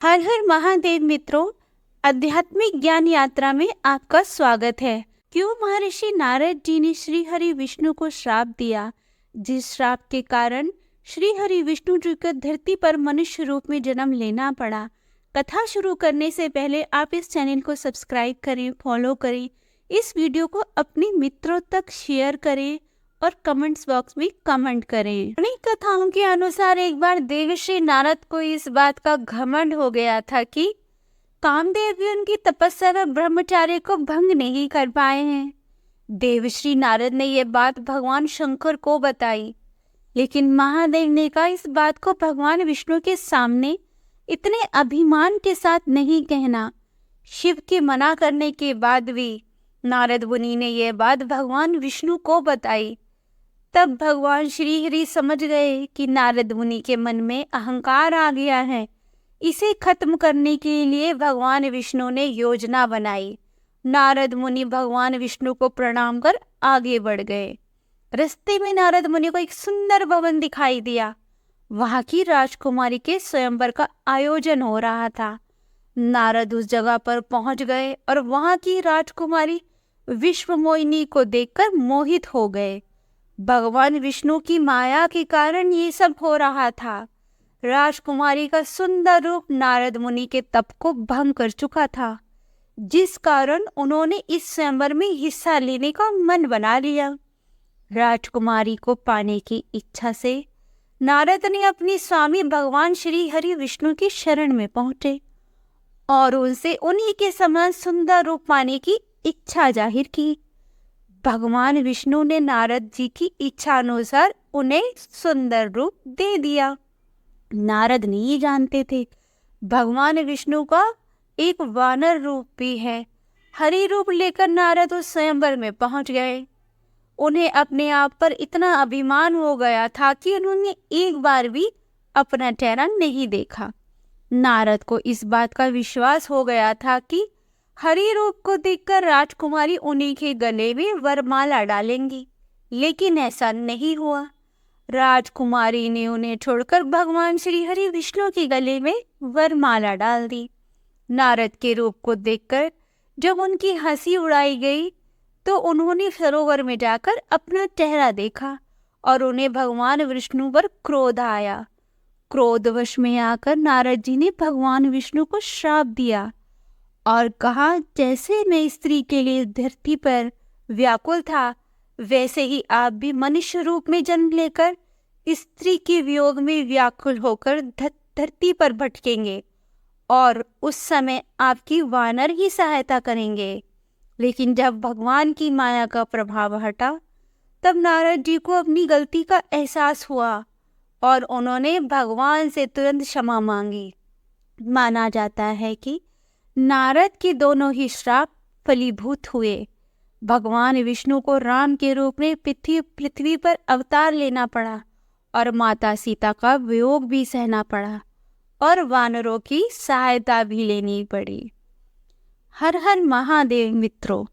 हर हर महादेव मित्रों, आध्यात्मिक ज्ञान यात्रा में आपका स्वागत है। क्यों महर्षि नारद जी ने श्री हरि विष्णु को श्राप दिया, जिस श्राप के कारण श्री हरि विष्णु जी को धरती पर मनुष्य रूप में जन्म लेना पड़ा। कथा शुरू करने से पहले आप इस चैनल को सब्सक्राइब करें, फॉलो करें, इस वीडियो को अपने मित्रों तक शेयर करें और कमेंट्स बॉक्स में कमेंट करें। अनेक कथाओं के अनुसार एक बार देवर्षि नारद को इस बात का घमंड हो गया था कि कामदेव भी उनकी तपस्या व ब्रह्मचर्य को भंग नहीं कर पाए हैं। देवर्षि नारद ने यह बात भगवान शंकर को बताई, लेकिन महादेव ने कहा इस बात को भगवान विष्णु के सामने इतने अभिमान के साथ नहीं कहना। शिव के मना करने के बाद भी नारद मुनि ने यह बात भगवान विष्णु को बताई। तब भगवान श्री हरि समझ गए कि नारद मुनि के मन में अहंकार आ गया है। इसे खत्म करने के लिए भगवान विष्णु ने योजना बनाई। नारद मुनि भगवान विष्णु को प्रणाम कर आगे बढ़ गए। रास्ते में नारद मुनि को एक सुंदर भवन दिखाई दिया। वहां की राजकुमारी के स्वयंवर का आयोजन हो रहा था। नारद उस जगह पर पहुंच गए और वहां की राजकुमारी विश्वमोहिनी को देखकर मोहित हो गए। भगवान विष्णु की माया के कारण ये सब हो रहा था। राजकुमारी का सुंदर रूप नारद मुनि के तप को भंग कर चुका था, जिस कारण उन्होंने इस स्वयंवर में हिस्सा लेने का मन बना लिया। राजकुमारी को पाने की इच्छा से नारद ने अपने स्वामी भगवान श्री हरि विष्णु की शरण में पहुंचे और उनसे उन्हीं के समान सुंदर रूप पाने की इच्छा जाहिर की। भगवान विष्णु ने नारद जी की इच्छा अनुसार उन्हें सुंदर रूप दे दिया। नारद नहीं जानते थे भगवान विष्णु का एक वानर रूप भी है। हरि रूप लेकर नारद उस स्वयंवर में पहुंच गए। उन्हें अपने आप पर इतना अभिमान हो गया था कि उन्होंने एक बार भी अपना चेहरा नहीं देखा। नारद को इस बात का विश्वास हो गया था कि हरि रूप को देखकर राजकुमारी उन्हीं के गले में वरमाला डालेंगी, लेकिन ऐसा नहीं हुआ। राजकुमारी ने उन्हें छोड़कर भगवान श्री हरि विष्णु के गले में वरमाला डाल दी। नारद के रूप को देखकर जब उनकी हंसी उड़ाई गई तो उन्होंने सरोवर में जाकर अपना चेहरा देखा और उन्हें भगवान विष्णु पर क्रोध आया। क्रोधवश में आकर नारद जी ने भगवान विष्णु को श्राप दिया और कहा, जैसे मैं स्त्री के लिए धरती पर व्याकुल था, वैसे ही आप भी मनुष्य रूप में जन्म लेकर स्त्री के वियोग में व्याकुल होकर धरती पर भटकेंगे और उस समय आपकी वानर ही सहायता करेंगे। लेकिन जब भगवान की माया का प्रभाव हटा, तब नारद जी को अपनी गलती का एहसास हुआ और उन्होंने भगवान से तुरंत क्षमा मांगी। माना जाता है कि नारद के दोनों ही श्राप फलीभूत हुए। भगवान विष्णु को राम के रूप में पृथ्वी पर अवतार लेना पड़ा और माता सीता का वियोग भी सहना पड़ा और वानरों की सहायता भी लेनी पड़ी। हर हर महादेव मित्रों।